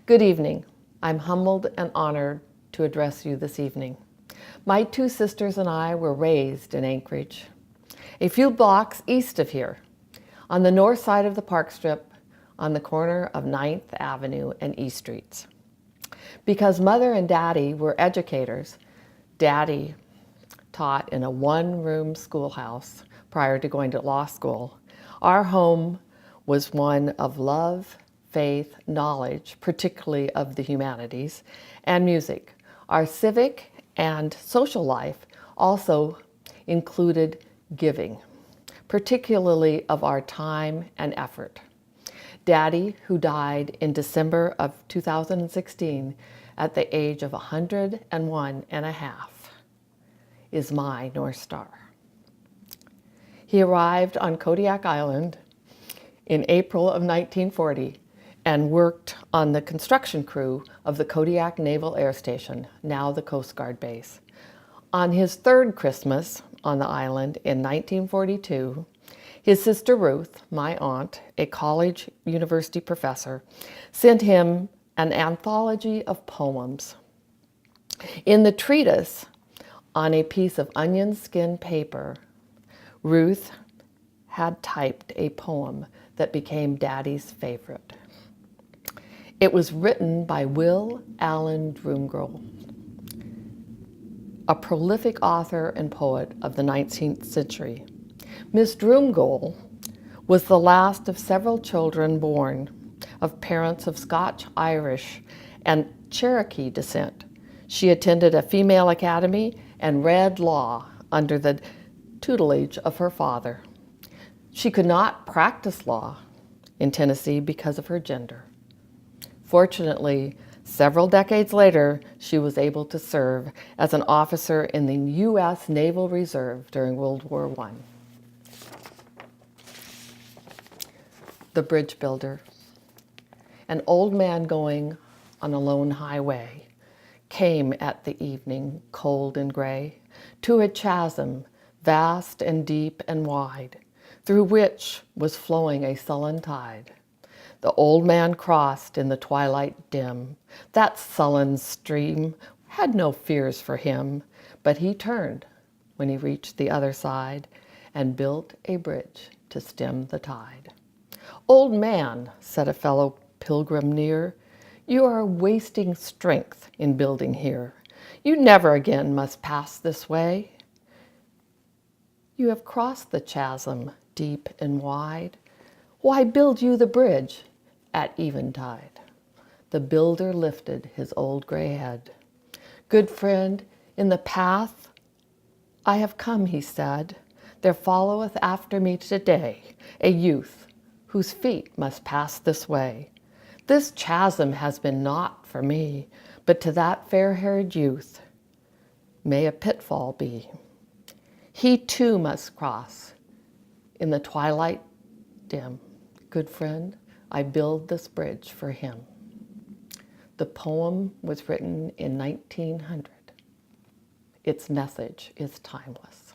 Good evening. I'm humbled and honored to address you this evening. My two sisters and I were raised in Anchorage, a few blocks east of here, on the north side of the park strip, on the corner of 9th Avenue and East Streets. Because Mother and Daddy were educators, Daddy taught in a one-room schoolhouse prior to going to law school. Our home was one of love, faith, knowledge, particularly of the humanities, and music. Our civic and social life also included giving, particularly of our time and effort. Daddy, who died in December of 2016 at the age of 101 and a half, is my North Star. He arrived on Kodiak Island in April of 1940 and worked on the construction crew of the Kodiak Naval Air Station, now the Coast Guard base. On his third Christmas on the island in 1942, his sister Ruth, my aunt, a college university professor, sent him an anthology of poems. In the treatise, on a piece of onion skin paper, Ruth had typed a poem that became Daddy's favorite. It was written by Will Allen Drumgoole, a prolific author and poet of the 19th century. Miss Drumgoole was the last of several children born of parents of Scotch, Irish, and Cherokee descent. She attended a female academy and read law under the tutelage of her father. She could not practice law in Tennessee because of her gender. Fortunately, several decades later, she was able to serve as an officer in the U.S. Naval Reserve during World War I. The bridge builder. An old man going on a lone highway came at the evening, cold and gray, to a chasm, vast and deep and wide, through which was flowing a sullen tide. The old man crossed in the twilight dim. That sullen stream had no fears for him, but he turned when he reached the other side and built a bridge to stem the tide. "Old man," said a fellow pilgrim near, "you are wasting strength in building here. You never again must pass this way. You have crossed the chasm deep and wide. Why build you the bridge at eventide?" The builder lifted his old gray head. "Good friend, in the path I have come," he said, "there followeth after me today a youth whose feet must pass this way. This chasm has been not for me, but to that fair-haired youth may a pitfall be. He too must cross in the twilight dim. Good friend, I build this bridge for him." The poem was written in 1900. Its message is timeless.